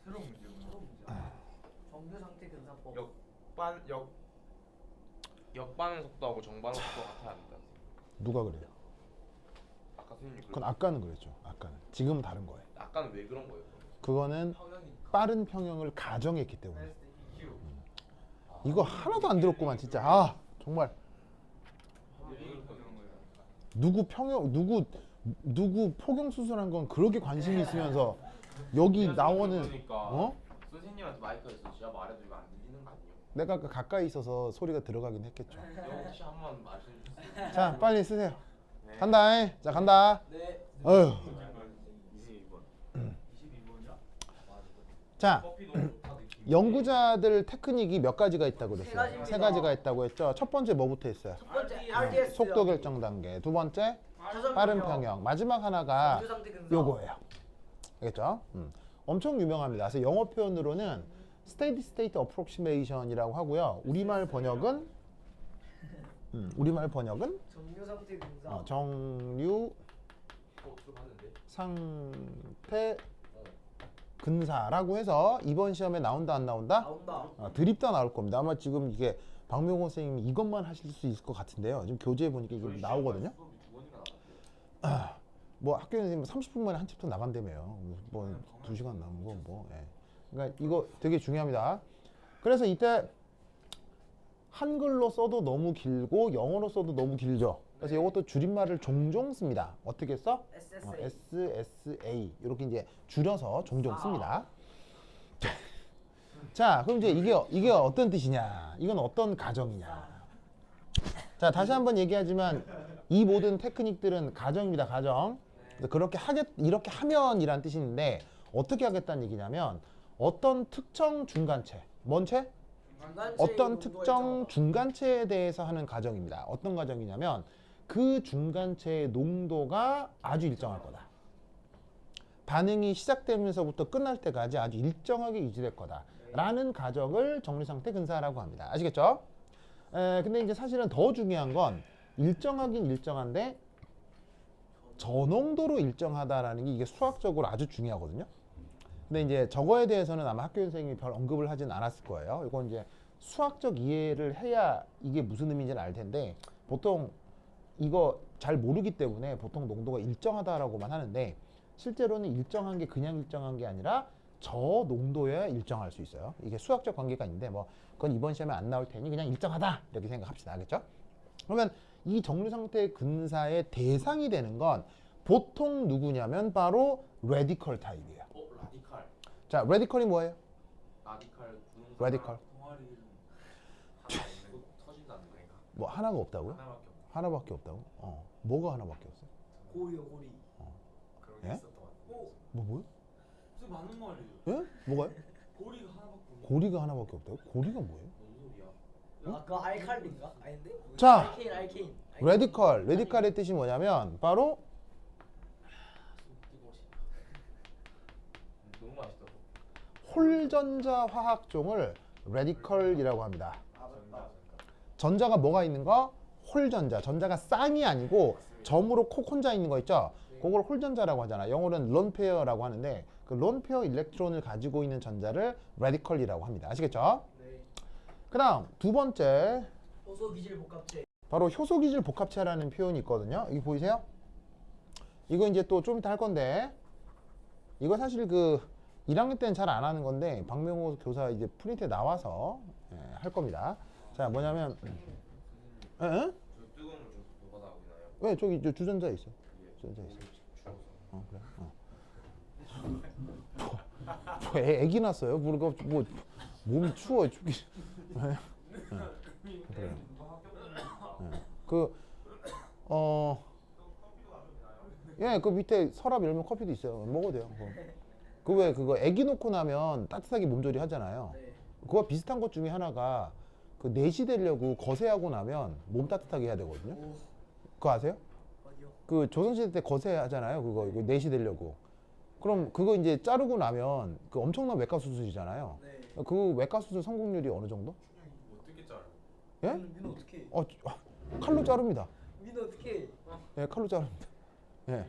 새로운 문제구나. 정규 상태 근사법. 역반응 속도하고 정반응 속도가 같아야 한다. 누가 그래요? 아까 선생님이 그건 아까는 그랬죠. 아까는. 지금은 다른 거예요. 아까는 왜 그런 거예요? 그거는 평형이니까. 빠른 평형을 가정했기 때문에. EQ. 이거 하나도 안 들었구만 진짜. 아 정말 누구 평형 누구 포경 수술한 건 그렇게 관심이 있으면서 여기 나오는 어? 선생님한테 마이크에서 제가 말해도 이거 안 들리는 거 아니에요? 내가 아까 가까이 있어서 소리가 들어가긴 했겠죠. 혹시 한번 말씀해 주세요. 자 빨리 쓰세요. 네. 간다. 자 간다. 네. 어휴. 22번. 22번이야? 자 커피 너무 다들 연구자들 테크닉이 몇 가지가 있다고 세 그랬어요. 가지입니다. 세 가지가 있다고 했죠. 첫 번째 뭐부터 했어요? 첫 번째 RDS. 속도 결정 단계. 두 번째 빠른 평형. 마지막 하나가 정규 상태 근사. 요거예요. 알겠죠? 엄청 유명합니다. 그래서 영어 표현으로는 Steady State Approximation이라고 하고요. 우리말 번역은 정규 상태 근사. 정류 들어봤는데? 상태 근사라고 해서 이번 시험에 나온다 안 나온다? 나온다. 드립다 나올 겁니다. 아마 지금 이게 박명호 선생님이 이것만 하실 수 있을 것 같은데요. 지금 교재에 보니까 이게 나오거든요. 수업이 두 번이나 나왔어요. 뭐 학교 선생님 30분 만에 한 챕터 나간다며요. 뭐 2시간 남은 거 뭐. 예. 그러니까 이거 되게 중요합니다. 그래서 이때 한글로 써도 너무 길고 영어로 써도 너무 길죠. 그래서 이것도 줄임말을 종종 씁니다. 어떻게 써? SSA. SSA 이렇게 이제 줄여서 종종 씁니다. 자, 그럼 이제 이게 어떤 뜻이냐? 이건 어떤 가정이냐? 자, 다시 한번 얘기하지만 이 모든 테크닉들은 가정입니다. 가정. 그래서 이렇게 하면이란 뜻인데 어떻게 하겠다는 얘기냐면 어떤 특정 중간체, 뭔 체? 어떤 특정 중간체에 대해서 하는 가정입니다. 어떤 가정이냐면 그 중간체의 농도가 아주 일정할 거다. 반응이 시작되면서부터 끝날 때까지 아주 일정하게 유지될 거다. 라는 가정을 정류상태 근사라고 합니다. 아시겠죠? 근데 이제 사실은 더 중요한 건 일정하긴 일정한데 저농도로 일정하다라는 게 이게 수학적으로 아주 중요하거든요. 근데 이제 저거에 대해서는 아마 학교 선생님이 별 언급을 하진 않았을 거예요. 이건 이제 수학적 이해를 해야 이게 무슨 의미인지는 알 텐데 보통 이거 잘 모르기 때문에 보통 농도가 일정하다라고만 하는데 실제로는 일정한 게 그냥 일정한 게 아니라 저 농도여야 일정할 수 있어요. 이게 수학적 관계가 있는데 뭐 그건 이번 시험에 안 나올 테니 그냥 일정하다 이렇게 생각합시다. 알겠죠? 그러면 이 정류 상태 근사의 대상이 되는 건 보통 누구냐면 바로 레디컬 타입이에요. 라디칼. 자, 레디컬이 뭐예요? 라디칼 분홍. 레디컬. 동아리 하나 있는 거 터진다는 거니까. 뭐 하나가 없다고요? 하나밖에 없어. 하나밖에 없다고? 뭐가 하나밖에 없어요? 고리요 고리. 그런 게 예? 있었던 것 같아요. 뭐요? 무슨 많은 말이에요. 예? 뭐가요? 고리가 하나밖에 없네. 고리가 하나밖에 없다고? 고리가 뭐예요? 뭔 소리야? 아까 알칼리인가? 아닌데? 자, 알케인. 레디컬의 뜻이 뭐냐면 바로 너무 맛있다. 홀전자 화학종을 레디컬이라고 합니다. 아 맞다. 전자가 뭐가 있는 거? 홀전자. 전자가 쌍이 아니고 점으로 콕 혼자 있는 거 있죠? 그걸 홀전자라고 하잖아. 영어로는 론페어라고 하는데 그 론페어 일렉트론을 가지고 있는 전자를 레디컬이라고 합니다. 아시겠죠? 네. 그 다음 두 번째 호소 기질 복합체. 바로 효소기질 복합체라는 표현이 있거든요. 이거 보이세요? 이거 이제 또 좀 이따 할 건데 이거 사실 그 1학년 때는 잘 안 하는 건데 박명호 교사 이제 프린트에 나와서 할 겁니다. 자, 뭐냐면 저 뜨거운 물 좀 더 받아오나요? 왜 저기 저 주전자에 있어. 주전자에 있어. 추워서. 그래. 저 애기 났어요. 뭐 몸이 추워 죽기. 그래. 그 밑에 서랍 열면 커피도 있어요. 먹어도 돼요. 그거 애기 놓고 나면 따뜻하게 몸조리 하잖아요. 네. 그거 비슷한 것 중에 하나가 그 내시 되려고 거세하고 나면 몸 따뜻하게 해야 되거든요. 오. 그거 아세요? 어디요? 그 조선시대 때 거세 하잖아요. 그거 이거 내시 되려고. 그럼 그거 이제 자르고 나면 그 엄청난 외과 수술이잖아요. 네. 그 외과 수술 성공률이 어느 정도? 어떻게 짜요? 예? 민호 어떻게? 칼로 자릅니다. 민호 어떻게? 예, 칼로 자릅니다. 예,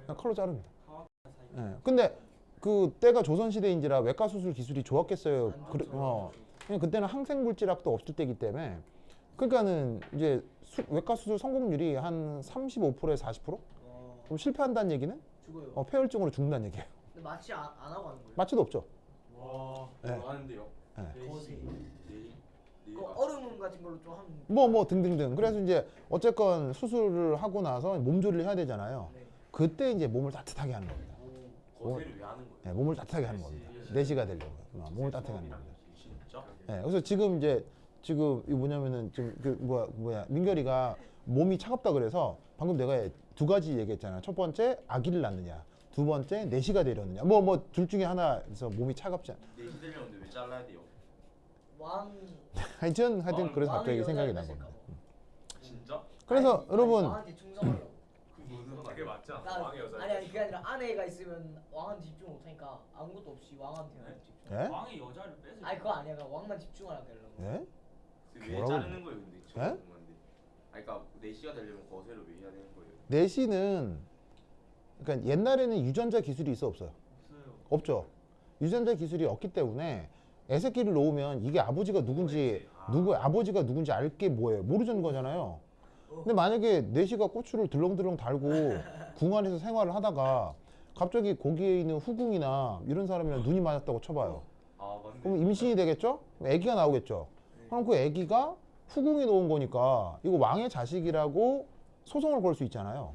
그냥 칼로 자릅니다. 화학 사이. 예. 근데 그 때가 조선시대인지라 외과 수술 기술이 좋았겠어요. 안 그래, 좋죠. 그냥 그때는 항생물질학도 없을 때이기 때문에 그러니까는 이제 외과 수술 성공률이 한 35%에서 40%? 그럼 실패한다는 얘기는 죽어요. 폐혈증으로 죽는다는 얘기예요. 근데 마취 안 하고 하는 거예요? 마취도 없죠. 와. 네. 뭐 하는데요? 거세. 내일 그 얼음 같은 걸로 좀 하면. 뭐 등등등. 그래서 이제 어쨌건 수술을 하고 나서 몸조리를 해야 되잖아요. 네. 그때 이제 몸을 따뜻하게 하는 겁니다. 거세를 왜 하는 거예요? 네, 몸을 따뜻하게 하는 겁니다. 내시가 되려고 몸을 따뜻하게 하는 겁니다. 진짜? 네, 그래서 지금 이 뭐냐면은 지금 그 뭐야 민결이가 몸이 차갑다 그래서 방금 내가 두 가지 얘기했잖아. 첫 번째 아기를 낳느냐, 두 번째 내시가 되려느냐. 뭐 둘 중에 하나에서 몸이 차갑지 않. 내시 되려는데 왜 잘라야 돼요? 왕. 하여튼 그래서 왕을 갑자기 생각이 난 여자를 겁니다. 진짜? 그래서 아니, 여러분 왕한테 충성하려고. 그 무슨 그게 맞지 않아? 나- 왕의 여자. 아니 그게 아니라 아내가 있으면 왕한테 집중 못하니까 아무것도 없이 왕한테만 집중. 예? 왕의 여자를 뺏을. 아니 그거 아니야. 그냥 왕만 집중하라 그러려고. 예? 왜 뭐라고? 자르는 거예요 근데? 예? 아니 그러니까 내시가 되려면 거세를 왜 해야 되는 거예요? 내시는 그러니까 옛날에는 유전자 기술이 있어 없어요? 없어요. 없죠. 유전자 기술이 없기 때문에 애새끼를 놓으면 이게 아버지가 누군지 아버지가 누군지 알 게 뭐예요? 모르는 거잖아요. 근데 만약에 내시가 고추를 들렁들렁 달고 궁 안에서 생활을 하다가 갑자기 거기에 있는 후궁이나 이런 사람이랑 눈이 맞았다고 쳐봐요. 아 맞네. 그럼 임신이 되겠죠? 그럼 아기가 나오겠죠. 그럼 그 아기가 후궁이 놓은 거니까 이거 왕의 자식이라고 소송을 걸 수 있잖아요.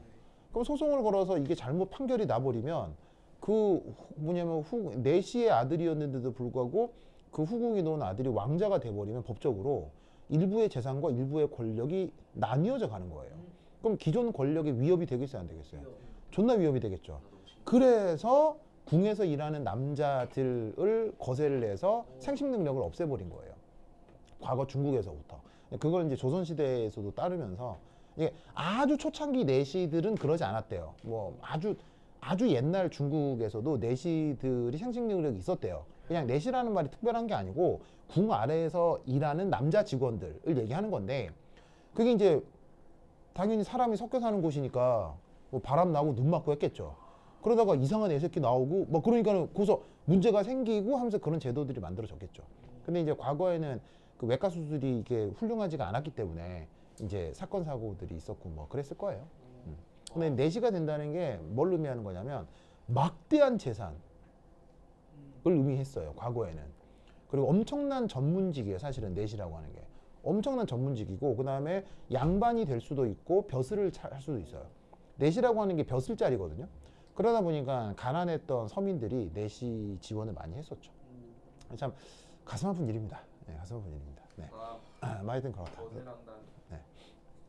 그럼 소송을 걸어서 이게 잘못 판결이 나버리면 내시의 아들이었는데도 불구하고 그 후궁이 놓은 아들이 왕자가 돼버리면 법적으로 일부의 재산과 일부의 권력이 나뉘어져 가는 거예요. 그럼 기존 권력의 위협이 되겠어요, 안 되겠어요? 존나 위협이 되겠죠. 그래서 궁에서 일하는 남자들을 거세를 내서 생식 능력을 없애버린 거예요. 과거 중국에서부터. 그걸 이제 조선시대에서도 따르면서 이게 아주 초창기 내시들은 그러지 않았대요. 뭐 아주 옛날 중국에서도 내시들이 생식 능력이 있었대요. 그냥 내시라는 말이 특별한 게 아니고 궁 아래에서 일하는 남자 직원들을 얘기하는 건데 그게 이제 당연히 사람이 섞여 사는 곳이니까 뭐 바람 나고 눈 맞고 했겠죠. 그러다가 이상한 애새끼 나오고 뭐 그러니까는 거기서 문제가 생기고 하면서 그런 제도들이 만들어졌겠죠. 근데 이제 과거에는 그 외과 수술이 이게 훌륭하지가 않았기 때문에 이제 사건 사고들이 있었고 뭐 그랬을 거예요. 근데 내시가 된다는 게 뭘 의미하는 거냐면 막대한 재산을 의미했어요. 과거에는. 그리고 엄청난 전문직이에요. 사실은 내시라고 하는 게 엄청난 전문직이고 그 다음에 양반이 될 수도 있고 벼슬을 할 수도 있어요. 내시라고 하는 게 벼슬자리거든요. 그러다 보니까 가난했던 서민들이 내시 지원을 많이 했었죠. 참 가슴 아픈 일입니다. 네, 가슴 아픈 일입니다. 네. 하여튼 그렇다. 거세를 한다는. 네,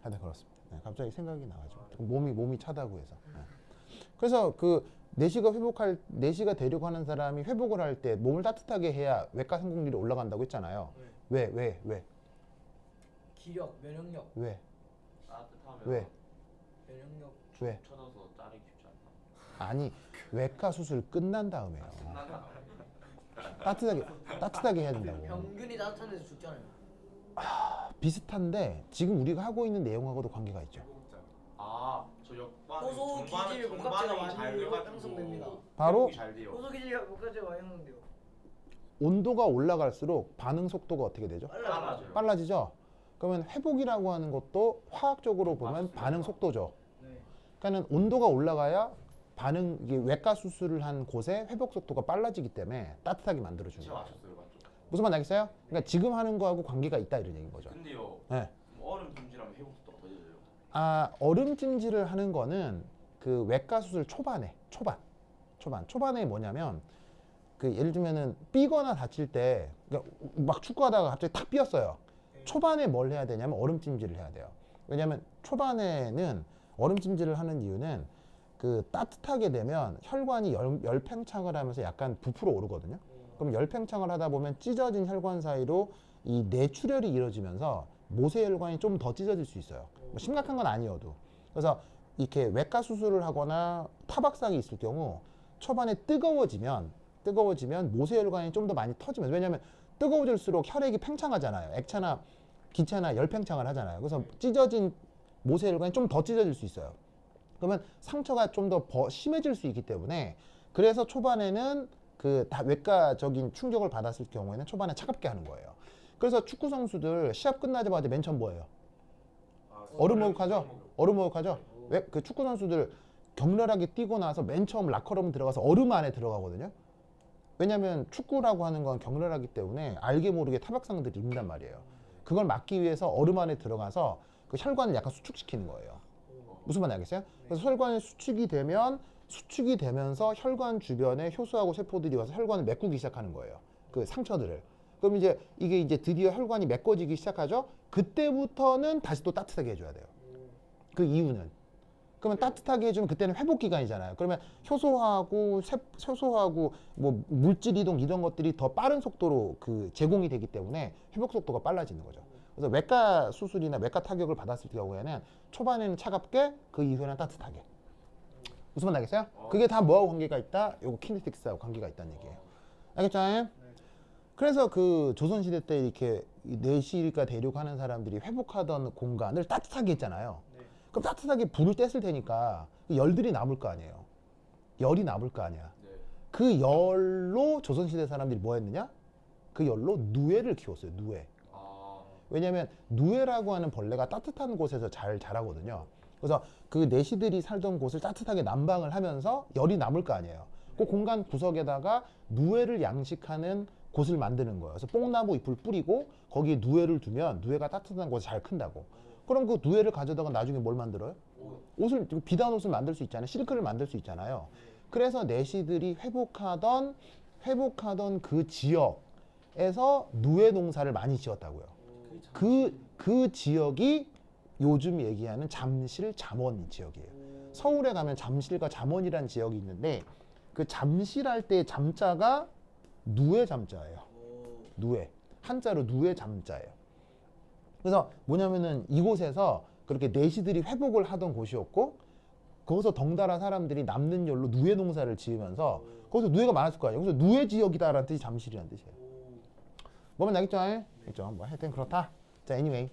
하여튼 그렇습니다. 네, 갑자기 생각이 나가지고 몸이 차다고 해서. 네. 그래서 그 내시가 되려고 하는 사람이 회복을 할 때 몸을 따뜻하게 해야 외과 성공률이 올라간다고 했잖아요. 왜? 기력, 면역력, 왜? 따뜻하면 왜? 면역력. 왜? 쳐져서 자르기 쉽지 않나? 아니 외과 수술 끝난 다음에요. 끝난다. 따뜻하게 해야 된다고. 병균이 따뜻한 데서 죽잖아요. 비슷한데 지금 우리가 하고 있는 내용하고도 관계가 있죠. 저 역반 호소 기질 복합제가 많이 형성됩니다. 바로 잘 돼요. 호소 기질 복합제가 많이 형성돼요. 온도가 올라갈수록 반응 속도가 어떻게 되죠? 빨라져요. 빨라지죠. 그러면 회복이라고 하는 것도 화학적으로 보면 반응 속도죠. 네. 그러니까는 온도가 올라가야 이게 외과 수술을 한 곳의 회복 속도가 빨라지기 때문에 따뜻하게 만들어주는 제가 거예요. 맞췄어요, 맞죠? 무슨 말 알겠어요? 그러니까 지금 하는 거하고 관계가 있다 이런 얘기인 거죠. 근데요, 네. 얼음 찜질하면 회복 속도가 더해져요. 얼음찜질을 하는 거는 그 외과 수술 초반에 뭐냐면 그 예를 들면은 삐거나 다칠 때 그러니까 막 축구하다가 갑자기 탁 삐었어요. 초반에 뭘 해야 되냐면 얼음찜질을 해야 돼요. 왜냐면 초반에는 얼음찜질을 하는 이유는 그 따뜻하게 되면 혈관이 열팽창을 하면서 약간 부풀어 오르거든요. 그럼 열팽창을 하다 보면 찢어진 혈관 사이로 이 뇌출혈이 이루어지면서 모세혈관이 좀 더 찢어질 수 있어요. 뭐 심각한 건 아니어도. 그래서 이렇게 외과 수술을 하거나 타박상이 있을 경우 초반에 뜨거워지면 모세혈관이 좀 더 많이 터지면서 왜냐하면 뜨거워질수록 혈액이 팽창하잖아요. 액체나 기체나 열팽창을 하잖아요. 그래서 찢어진 모세혈관이 좀 더 찢어질 수 있어요. 그러면 상처가 좀 더 심해질 수 있기 때문에 그래서 초반에는 그 다 외과적인 충격을 받았을 경우에는 초반에 차갑게 하는 거예요. 그래서 축구 선수들 시합 끝나자마자 맨 처음 뭐예요? 얼음 목욕하죠? 얼음 목욕하죠? 왜? 그 축구 선수들 격렬하게 뛰고 나서 맨 처음 라커룸 들어가서 얼음 안에 들어가거든요. 왜냐면 축구라고 하는 건 격렬하기 때문에 알게 모르게 타박상들이 있단 말이에요. 그걸 막기 위해서 얼음 안에 들어가서 그 혈관을 약간 수축시키는 거예요. 무슨 말인지 알겠어요? 그래서 혈관이 수축이 되면 수축이 되면서 혈관 주변에 효소하고 세포들이 와서 혈관을 메꾸기 시작하는 거예요. 그 상처들을. 그럼 이제 이게 이제 드디어 혈관이 메꿔지기 시작하죠. 그때부터는 다시 또 따뜻하게 해줘야 돼요. 그 이유는. 그러면 따뜻하게 해주면 그때는 회복 기간이잖아요. 그러면 효소하고 뭐 물질 이동 이런 것들이 더 빠른 속도로 그 제공이 되기 때문에 회복 속도가 빨라지는 거죠. 그래서 외과 수술이나 외과 타격을 받았을 경우에는 초반에는 차갑게, 그 이후에는 따뜻하게. 무슨 말 알겠어요? 그게 다 뭐하고 관계가 있다? 요거 키네틱스하고 관계가 있다는 얘기예요. 알겠죠? 그래서 그 조선시대 때 이렇게 내시가 되려고 하는 사람들이 회복하던 공간을 따뜻하게 했잖아요. 그럼 따뜻하게 불을 뗐을 테니까 열들이 남을 거 아니에요. 열이 남을 거 아니야. 그 열로 조선시대 사람들이 뭐 했느냐? 그 열로 누에를 키웠어요. 누에. 왜냐하면 누에라고 하는 벌레가 따뜻한 곳에서 잘 자라거든요. 그래서 그 내시들이 살던 곳을 따뜻하게 난방을 하면서 열이 남을 거 아니에요. 그 공간 구석에다가 누에를 양식하는 곳을 만드는 거예요. 그래서 뽕나무 잎을 뿌리고 거기에 누에를 두면 누에가 따뜻한 곳에 잘 큰다고. 그럼 그 누에를 가져다가 나중에 뭘 만들어요? 옷을, 비단 옷을 만들 수 있잖아요. 실크를 만들 수 있잖아요. 그래서 내시들이 회복하던 그 지역에서 누에 농사를 많이 지었다고요. 그 지역이 요즘 얘기하는 잠실, 잠원 지역이에요. 서울에 가면 잠실과 잠원이라는 지역이 있는데 그 잠실할 때 잠자가 누에 잠자예요. 누에. 한자로 누에 잠자예요. 그래서 뭐냐면은 이곳에서 그렇게 내시들이 회복을 하던 곳이었고 거기서 덩달아 사람들이 남는 열로 누에 농사를 지으면서 거기서 누에가 많았을 거 아니에요. 그래서 누에 지역이다라는 뜻이 잠실이라는 뜻이에요. 뭐면 알겠죠? 그렇죠? 뭐 하여튼 그렇다. 자, anyway.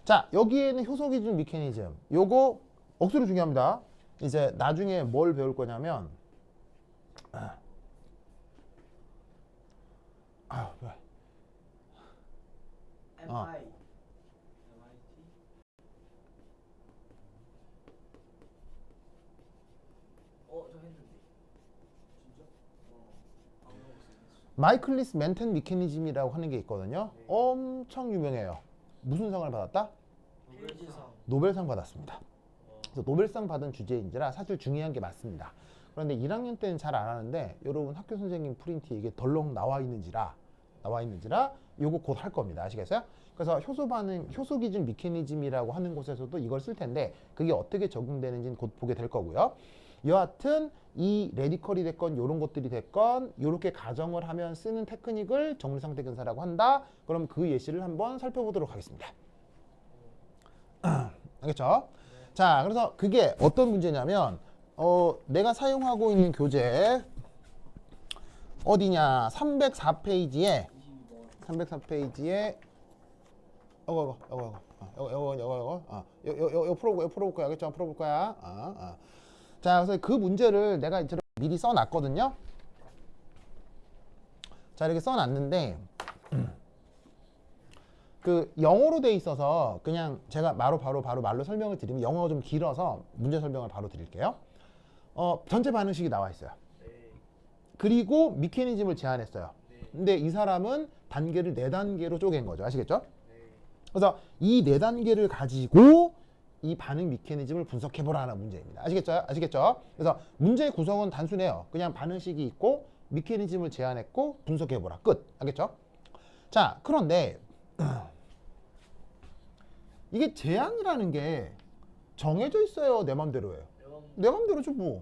자, 여기에는 효소 기준 미케니즘. 요거 억수로 중요합니다. 이제 나중에 뭘 배울 거냐면 왜? MI. 저 했는데. 마이클리스 멘텐 미케니즘이라고 하는 게 있거든요. 엄청 유명해요. 무슨 상을 받았다? 필즈상. 노벨상 받았습니다. 그래서 노벨상 받은 주제인지라 사실 중요한 게 맞습니다. 그런데 1학년 때는 잘 안 하는데 여러분 학교 선생님 프린트에 이게 덜렁 나와 있는지라 요거 곧 할 겁니다. 아시겠어요? 그래서 효소 반응, 효소 기준 미케니즘이라고 하는 곳에서도 이걸 쓸 텐데 그게 어떻게 적용되는지는 곧 보게 될 거고요. 여하튼 이 레디컬이 됐건 이런 것들이 됐건 이렇게 가정을 하면 쓰는 테크닉을 정리상태 근사라고 한다. 그럼 그 예시를 한번 살펴보도록 하겠습니다. 알겠죠? 자, 그래서 그게 어떤 문제냐면 내가 사용하고 있는 교재 어디냐? 304페이지에 이거 풀어볼 거야. 알겠죠? 풀어볼 거야. 자, 그래서 그 문제를 내가 이제 미리 써놨거든요. 자, 이렇게 써놨는데 그 영어로 돼 있어서 그냥 제가 바로 말로 설명을 드리면 영어가 좀 길어서 문제 설명을 바로 드릴게요. 전체 반응식이 나와 있어요. 그리고 미케니즘을 제안했어요. 근데 이 사람은 단계를 4단계로 쪼갠 거죠. 아시겠죠? 그래서 이 4단계를 가지고 이 반응 미케니즘을 분석해보라는 문제입니다. 아시겠죠? 그래서 문제의 구성은 단순해요. 그냥 반응식이 있고 미케니즘을 제안했고 분석해보라. 끝. 알겠죠? 자, 그런데 이게 제안이라는 게 정해져 있어요. 내 맘대로예요. 내 맘대로죠 뭐.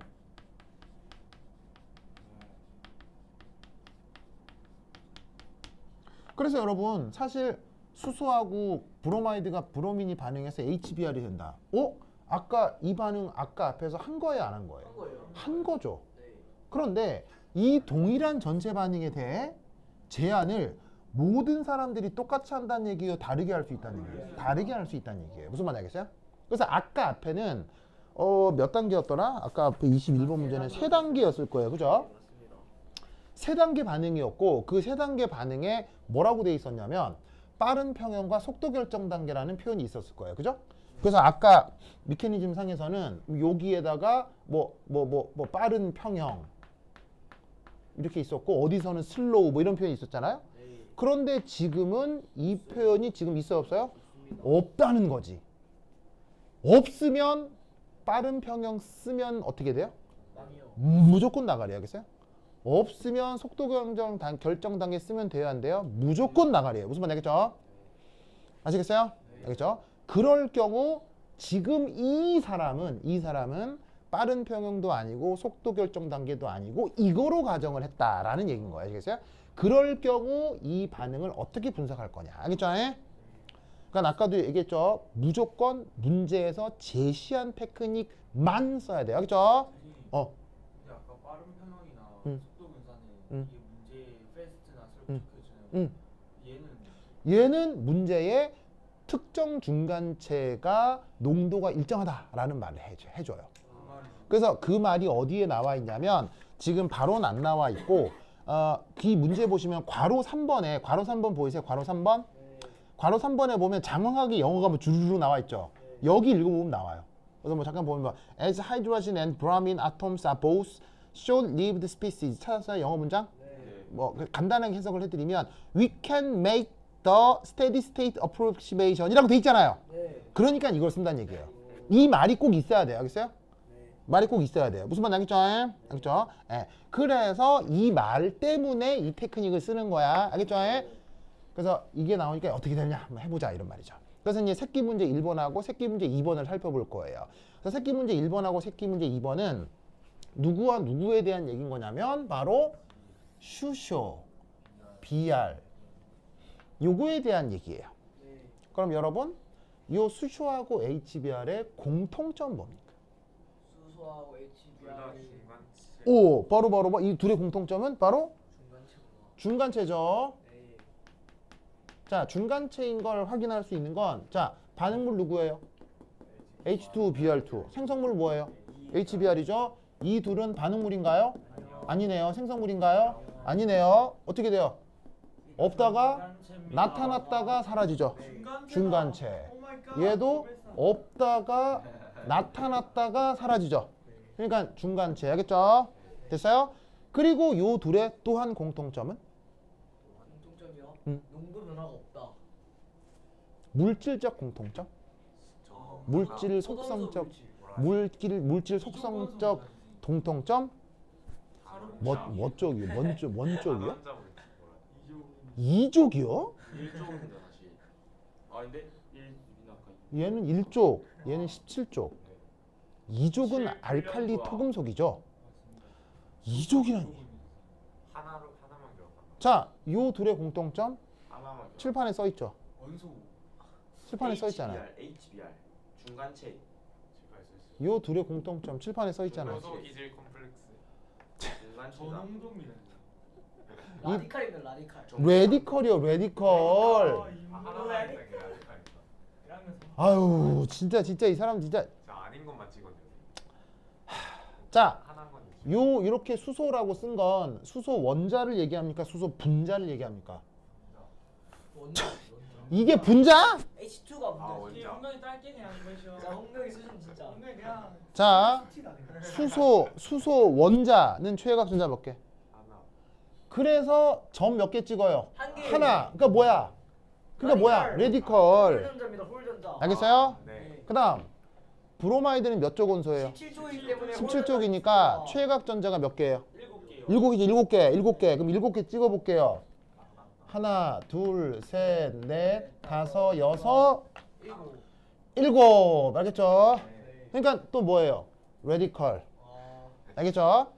그래서 여러분 사실 수소하고 브로마이드가 브로민이 반응해서 HBr이 된다. 아까 이 반응 아까 앞에서 한 거예요, 안 한 거예요? 한 거예요. 한 거죠. 네. 그런데 이 동일한 전체 반응에 대해 제안을 모든 사람들이 똑같이 한다는 얘기예요, 다르게 할 수 있다는 얘기예요? 다르게 할 수 있다는 얘기예요. 무슨 말인지 알겠어요? 그래서 아까 앞에는 몇 단계였더라? 아까 앞에 21번 문제는 세 단계였을 거예요. 그죠? 맞습니다. 세 단계 반응이었고 그 세 단계 반응에 뭐라고 돼 있었냐면 빠른 평형과 속도 결정 단계라는 표현이 있었을 거예요. 그죠? 그래서 아까 미케니즘 상에서는 여기에다가 뭐 빠른 평형 이렇게 있었고 어디서는 슬로우 뭐 이런 표현이 있었잖아요. 네. 그런데 지금은 이 표현이 지금 있어요, 없어요? 있습니다. 없다는 거지. 없으면 빠른 평형 쓰면 어떻게 돼요? 아니요. 무조건 나가래요. 알겠어요? 없으면 속도 결정 단계 쓰면 돼요, 안 돼요? 무조건 나가래요. 무슨 말인지 알겠죠? 아시겠어요? 알겠죠? 그럴 경우 지금 이 사람은 빠른 평형도 아니고 속도 결정 단계도 아니고 이거로 가정을 했다라는 얘기인 거예요. 아시겠어요? 그럴 경우 이 반응을 어떻게 분석할 거냐. 알겠죠? 그러니까 아까도 얘기했죠. 무조건 문제에서 제시한 테크닉만 써야 돼요. 알겠죠? 근데 아까 빠른 평형이나 응. 속도 분산에 응. 이게 문제 페스트나 응. 슬로우 적혀있잖아요. 응. 얘는 문제의 특정 중간체가 농도가 일정하다라는 말을 해줘요. 그 말이 그래서 그 말이 어디에 나와 있냐면 지금 바로는 안 나와 있고 이 문제 보시면 괄호 3번에 괄호 3번 보이세요? 괄호 3번? 네. 괄호 3번에 보면 장황하게 영어가 뭐 주르르 나와 있죠. 여기 읽어보면 나와요. 그래서 뭐 잠깐 보면 as hydrogen and bromine atoms are both short-lived species 찾았어요? 영어 문장? 네. 뭐 간단하게 해석을 해드리면 we can make the steady state approximation 이라고 돼 있잖아요. 네. 그러니까 이걸 쓴다는 얘기예요. 이 말이 꼭 있어야 돼요. 알겠어요? 네. 말이 꼭 있어야 돼요. 무슨 말인지 알겠죠? 알겠죠? 예. 그래서 이 말 때문에 이 테크닉을 쓰는 거야. 알겠죠? 그래서 이게 나오니까 어떻게 되냐 한번 해보자 이런 말이죠. 그래서 이제 새끼 문제 1번하고 새끼 문제 2번을 살펴볼 거예요. 그래서 새끼 문제 1번하고 새끼 문제 2번은 누구와 누구에 대한 얘기인 거냐면 바로 슈쇼, BR 요거에 대한 얘기예요. 네. 그럼 여러분 요 수쇼하고 HBR의 공통점 뭡니까? 수소하고 둘다 HBR이 중간체. 오, 바로 이 둘의 공통점은 바로 중간체구나. 중간체죠. 네. 자, 중간체인 걸 확인할 수 있는 건 자, 반응물 누구예요? H2BR2. 생성물 뭐예요? HBR이죠. 이 둘은 반응물인가요? 아니네요. 생성물인가요? 아니네요. 어떻게 돼요? 없다가 나타났다가 사라지죠. 중간체. 얘도 없다가 나타났다가 사라지죠. 그러니까 중간체. 알겠죠? 됐어요? 그리고 요 둘의 또한 공통점은 공통점이요? 응. 농도 변화가 없다. 물질적 공통점? 물질 속성적 물질 속성적 동통점? 뭐 쪽이요? 뭔 쪽이요? 이족이요? 1쪽인데 다시. 아 근데 1 아까 얘는 1족, 얘는 17족. 2족은 알칼리 토금속이죠. 2족이라니. 하나만 기억한다. 자, 요 둘의 공통점 하나만 기억. 칠판에 써 있죠. 원소 칠판에 써 있잖아요. HBR 중간체 칠판에 써 있어요. 요 둘의 공통점 칠판에 써 있잖아요. 요소 기질 컴플렉스. 중간체가 전홍종이라는 라디칼이면 라디칼. 레디컬이요, 레디컬. 하나만 했다 게 아닐까. 아유, 진짜 이 사람 진짜. 자 아닌 것만 찍었네. 자, 하나인 건 요 이렇게 수소라고 쓴 건 수소 원자를 얘기합니까? 수소 분자를 얘기합니까? 원자. 이게 분자? H2가 아, 문제지. 원자. 엉덩이 짧게 그냥 이거죠. 자, 홍명이 수준 진짜. 엉덩이 그냥 자, 수소 원자는 최외곽 전자 몇 개? 하나. 그래서 점 몇 개 찍어요? 한 개. 하나. 그러니까 뭐야? 그러니까 뭐야? 레디컬. 홀전자입니다. 홀전자. 알겠어요? 네. 그다음 브로마이드는 몇 쪽 원소예요? 17쪽이기 때문에 17쪽이니까 최외곽 전자가 몇 개예요? 7개요. 7개죠. 7개. 그럼 7개 찍어 볼게요. 하나, 둘, 셋, 넷, 다섯, 여섯, 일곱. 알겠죠? 그러니까 또 뭐예요? 레디컬. 알겠죠?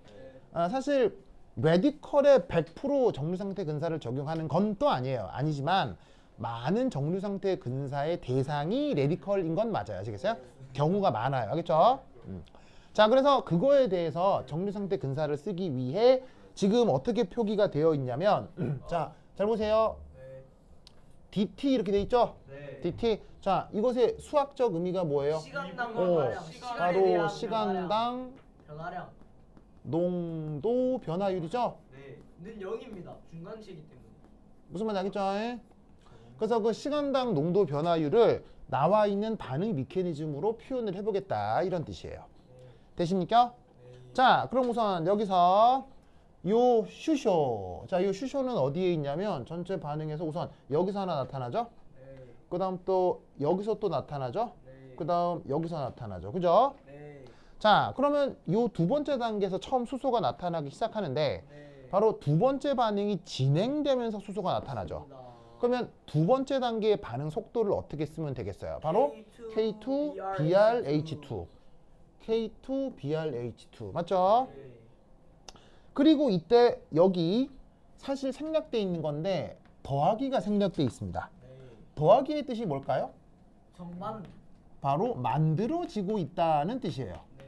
사실 레디컬의 100% 정류상태 근사를 적용하는 건 또 아니에요. 아니지만 많은 정류상태 근사의 대상이 레디컬인 건 맞아요. 아시겠어요? 경우가 많아요. 알겠죠? 자, 그래서 그거에 대해서 정류상태 근사를 쓰기 위해 지금 어떻게 표기가 되어 있냐면 자, 잘 보세요. dt 이렇게 돼 있죠? 네. dt. 자, 이것의 수학적 의미가 뭐예요? 시간당 오, 변화량. 시간에 바로 대한 시간당 변화량. 농도 변화율이죠? 네. 는 0입니다. 중간체이기 때문에. 무슨 말인지 알겠죠? 그래서 그 시간당 농도 변화율을 나와 있는 반응 메커니즘으로 표현을 해보겠다 이런 뜻이에요. 되십니까? 자, 그럼 우선 여기서 요 슈쇼. 자, 요 슈쇼는 어디에 있냐면 전체 반응에서 우선 여기서 하나 나타나죠? 네. 그 다음 또 여기서 또 나타나죠? 네. 그 다음 여기서 나타나죠. 그죠? 네. 자, 그러면 요 두 번째 단계에서 처음 수소가 나타나기 시작하는데 네. 바로 두 번째 반응이 진행되면서 수소가 나타나죠. 맞습니다. 그러면 두 번째 단계의 반응 속도를 어떻게 쓰면 되겠어요? 바로 K2BrH2. K2BrH2. 맞죠? 네. 그리고 이때 여기 사실 생략돼 있는 건데 더하기가 생략돼 있습니다. 네. 더하기의 뜻이 뭘까요? 정만. 바로 만들어지고 있다는 뜻이에요. 네.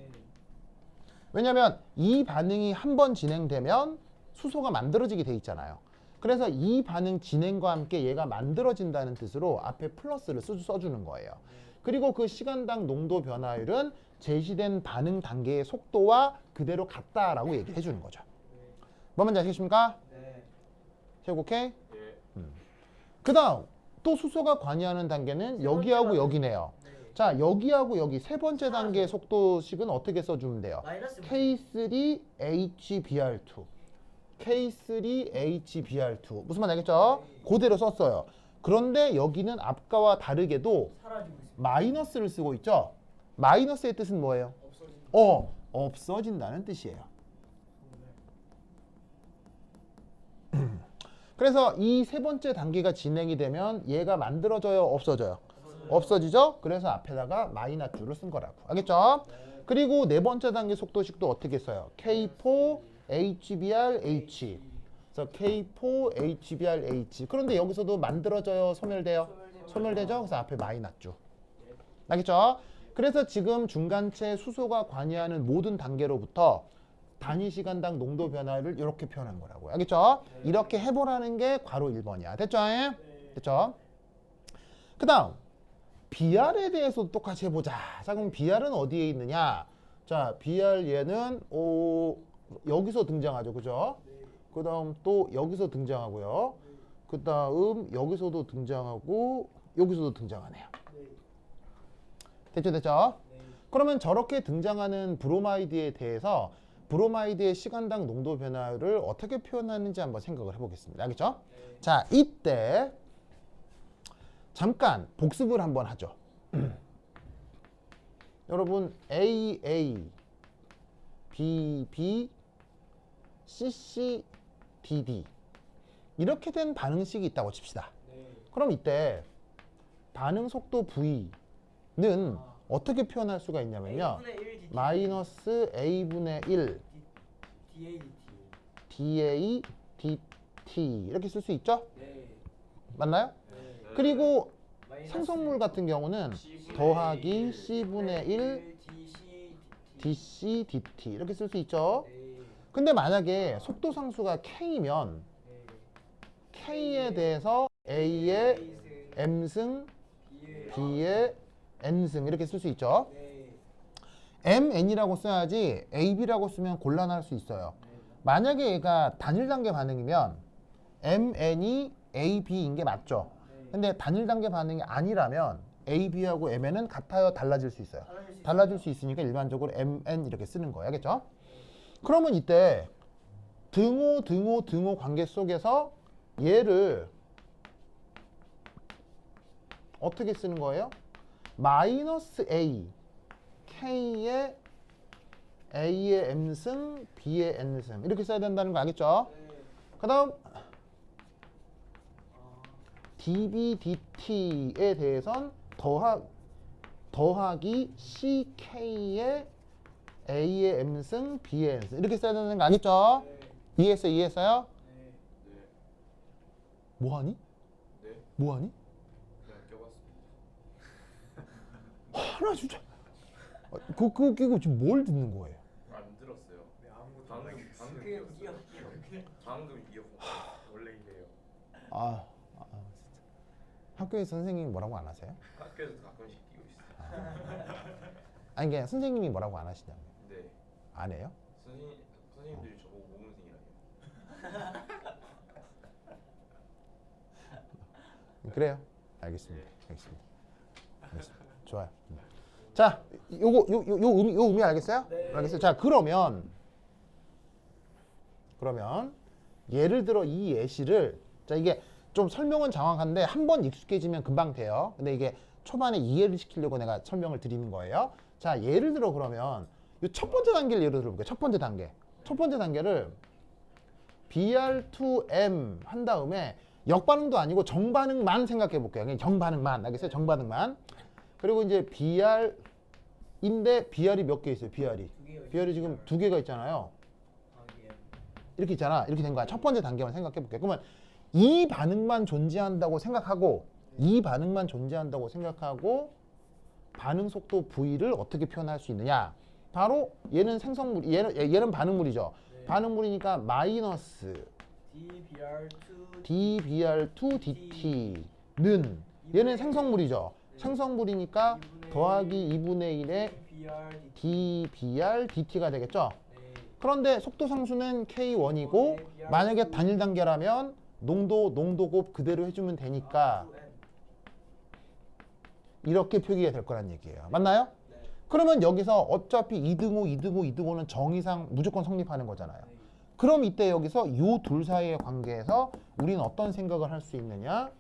왜냐하면 이 반응이 한 번 진행되면 수소가 만들어지게 돼 있잖아요. 그래서 이 반응 진행과 함께 얘가 만들어진다는 뜻으로 앞에 플러스를 써주는 거예요. 그리고 그 시간당 농도 변화율은 제시된 반응 단계의 속도와 그대로 같다라고 얘기해 주는 거죠. 뭐 뭔지 아시겠습니까? 네. 세고 오케이? 예. 그 다음 또 수소가 관여하는 단계는 여기하고 여기네요. 네. 자, 여기하고 여기 세 번째 단계의 속도식은 어떻게 써주면 돼요? 마이너스 K3HBr2. K3HBr2. 무슨 말인지 알겠죠? 그대로 썼어요. 그런데 여기는 앞가와 다르게도 사라지고 있습니다. 마이너스를 쓰고 있죠? 마이너스의 뜻은 뭐예요? 없어진다. 없어진다는 뜻이에요. 그래서 이 세 번째 단계가 진행이 되면 얘가 만들어져요? 없어져요? 없어지죠? 그래서 앞에다가 마이너스를 쓴 거라고. 알겠죠? 그리고 네 번째 단계 속도식도 어떻게 써요? K4HBrH. 그래서 K4HBrH. 그런데 여기서도 만들어져요? 소멸돼요? 소멸되죠? 그래서 앞에 마이너스. 알겠죠? 그래서 지금 중간체 수소가 관여하는 모든 단계로부터 단위 시간당 농도 변화를 이렇게 표현한 거라고요. 알겠죠? 이렇게 해보라는 게 괄호 1번이야. 됐죠? 됐죠? 그 다음 BR에 대해서 똑같이 해보자. 자, 그럼 BR은 어디에 있느냐? 자, BR 얘는 여기서 등장하죠. 그죠? 그 다음 또 여기서 등장하고요. 그 다음 여기서도 등장하고 여기서도 등장하네요. 됐죠? 됐죠? 그러면 저렇게 등장하는 브로마이드에 대해서 브로마이드의 시간당 농도 변화를 어떻게 표현하는지 한번 생각을 해보겠습니다. 알겠죠? 자, 이때 잠깐 복습을 한번 하죠. 여러분 AA, BB, CC, DD 이렇게 된 반응식이 있다고 칩시다. 그럼 이때 반응 속도 V는 어떻게 표현할 수가 있냐면요. A분의 1 DT. 마이너스 A분의 1 DA DA DT 이렇게 쓸 수 있죠? 네. 맞나요? 네. 그리고 마이너스 생성물 같은 경우는 더하기 C분의 1 DC DC DT 이렇게 쓸 수 있죠? 네. 근데 만약에 속도 상수가 K면 네. K에 대해서 A의 M승, B의 N승 이렇게 쓸 수 있죠? 네. MN이라고 써야지 AB라고 쓰면 곤란할 수 있어요. 만약에 얘가 단일 단계 반응이면 MN이 AB인 게 맞죠? 근데 단일 단계 반응이 아니라면 AB하고 MN은 같아요? 달라질 수 있어요? 달라질 수 있으니까 일반적으로 MN 이렇게 쓰는 거예요. 알겠죠? 그러면 이때 등호 관계 속에서 얘를 어떻게 쓰는 거예요? 마이너스 A K의 A의 M승, B의 N승 이렇게 써야 된다는 거 알겠죠? 그 다음 DB, DT에 대해선 더하기 CK의 A의 M승, B의 N승 이렇게 써야 되는 거 알겠죠? 이해했어요? 이해했어요? 네. 뭐하니? 네. 뭐하니? 그냥 껴봤습니다. 나 진짜 그거 끼고 지금 뭘 듣는 거예요? 안 들었어요. 네, 아무것도 방금 그냥 이어폰. 방금 이어폰. 원래 이래요. 진짜. 학교에서 선생님이 뭐라고 안 하세요? 학교에서도 가끔씩 끼고 있어요. 아니 그냥 선생님이 뭐라고 안 하시냐고. 네. 안 해요? 선생님들이 저보고 모범생이라고. 그래요. 알겠습니다. 알겠습니다. 좋아요. 자, 요거 요 의미 알겠어요? 네. 알겠어요. 자, 그러면 예를 들어 이 예시를 자 이게 좀 설명은 장황한데 한번 익숙해지면 금방 돼요. 근데 이게 초반에 이해를 시키려고 내가 설명을 드리는 거예요. 자, 예를 들어 그러면 이 첫 번째 단계를 예를 들어 볼게요. 첫 번째 단계. 첫 번째 단계를 BR2M 한 다음에 역반응도 아니고 정반응만 생각해 볼게요. 그냥 정반응만. 알겠어요? 정반응만. 그리고 이제 BR인데 BR이 몇 개 있어요? BR이. 두 개요. BR이 지금 두 개가 있잖아요. 아, 예. 이렇게 있잖아. 이렇게 된 거야. 첫 번째 단계만 생각해 볼게요. 그러면 이 반응만 존재한다고 생각하고 반응 속도 V를 어떻게 표현할 수 있느냐? 바로 얘는 생성물, 얘는 반응물이죠. 네. 반응물이니까 마이너스 DBR2 dBr2 dt는 얘는 생성물이죠. 생성물이니까 더하기 2분의 1의 dBr dt가 되겠죠. 네. 그런데 속도 상수는 K1이고 만약에 단일 단계라면 농도 곱그 해주면 되니까 이렇게 표기가 될 거란 얘기예요. 맞나요? 네. 그러면 여기서 어차피 2등호, 는 정의상 무조건 성립하는 거잖아요. 그럼 이때 여기서 이 둘 사이의 관계에서 우리는 어떤 생각을 할 수 있느냐?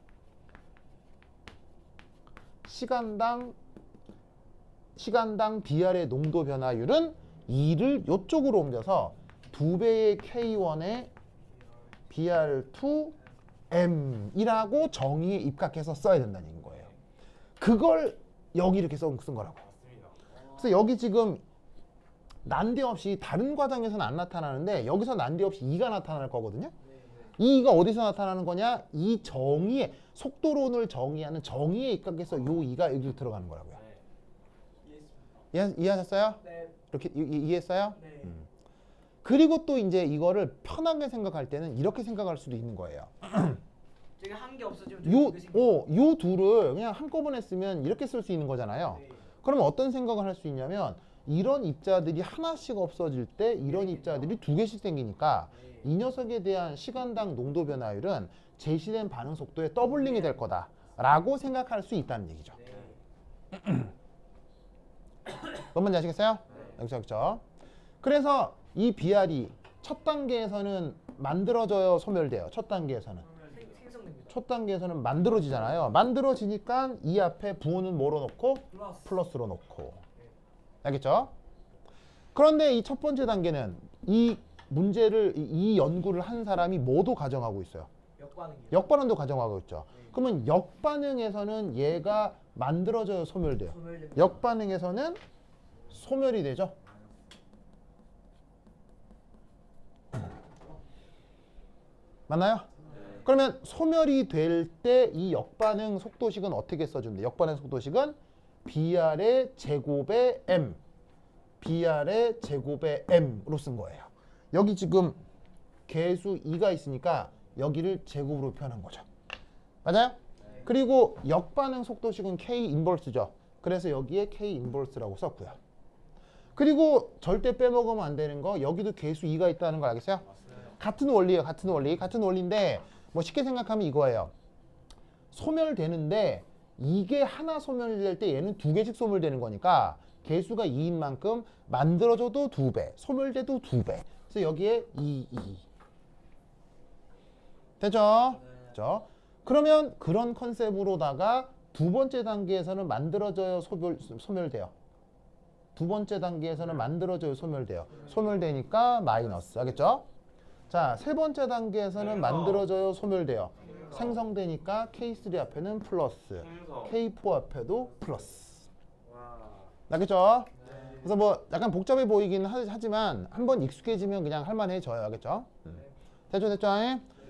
시간당 BR의 농도 변화율은 2를 이쪽으로 옮겨서 2배의 K1의 BR2M이라고 정의에 입각해서 써야 된다는 얘기인 거예요. 그걸 여기 이렇게 쓴 거라고. 맞습니다. 그래서 여기 지금 난데없이 다른 과정에서는 안 나타나는데 여기서 난데없이 2가 나타날 거거든요. 이 2가 어디서 나타나는 거냐? 이 정의에 속도론을 정의하는 정의에 입각해서 요 2가 여기 들어가는 거라고요. 이해하셨어요? 네. 이렇게 이해했어요? 네. 그리고 또 이제 이거를 편하게 생각할 때는 이렇게 생각할 수도 있는 거예요. 제가 한 개 없어지면 두 개씩. 요 둘을 그냥 한꺼번에 쓰면 이렇게 쓸 수 있는 거잖아요. 네. 그러면 어떤 생각을 할 수 있냐면 이런 입자들이 하나씩 없어질 때 이런 입자들이 두 개씩 생기니까 이 녀석에 대한 시간당 농도 변화율은 제시된 반응 속도의 더블링이 될 거다라고 생각할 수 있다는 얘기죠. 네. 뭔 말인지 아시겠어요? 그렇죠. 그래서 이 BR이 첫 단계에서는 만들어져요, 소멸돼요? 첫 단계에서는. 생성됩니다. 첫 단계에서는 만들어지잖아요. 만들어지니까 이 앞에 부호는 뭐로 놓고? 플러스. 플러스로 놓고. 알겠죠? 그런데 이 첫 번째 단계는 이 문제를, 이 연구를 한 사람이 뭐도 가정하고 있어요? 역반응이요. 역반응도 가정하고 있죠. 그러면 역반응에서는 얘가 만들어져요, 소멸돼요? 소멸됩니다. 역반응에서는 소멸이 되죠. 맞나요? 그러면 소멸이 될 때 이 역반응 속도식은 어떻게 써주면 돼요? 역반응 속도식은 BR의 제곱의 M, BR의 제곱의 M으로 쓴 거예요. 여기 지금 개수 2가 있으니까 여기를 제곱으로 표현한 거죠. 맞아요? 그리고 역반응 속도식은 K 인버스죠. 그래서 여기에 K 인버스라고 썼고요. 그리고 절대 빼먹으면 안 되는 거 여기도 개수 2가 있다는 거 알겠어요? 같은 원리예요. 같은 원리인데 뭐 쉽게 생각하면 이거예요. 소멸되는데 이게 하나 소멸될 때 얘는 두 개씩 소멸되는 거니까 개수가 2인 만큼 만들어져도 2배, 소멸돼도 2배. 그래서 여기에 2. 되죠? 그렇죠? 그러면 그런 컨셉으로다가 두 번째 단계에서는 만들어져요, 소멸돼요? 두 번째 단계에서는 만들어져요, 소멸돼요? 소멸되니까 마이너스. 알겠죠? 자, 세 번째 단계에서는 만들어져요, 소멸돼요? 생성되니까 K3 앞에는 플러스, K4 앞에도 플러스. 알겠죠? 그래서 뭐 약간 복잡해 보이긴 하지만 한번 익숙해지면 그냥 할만해져요. 알겠죠? 됐죠?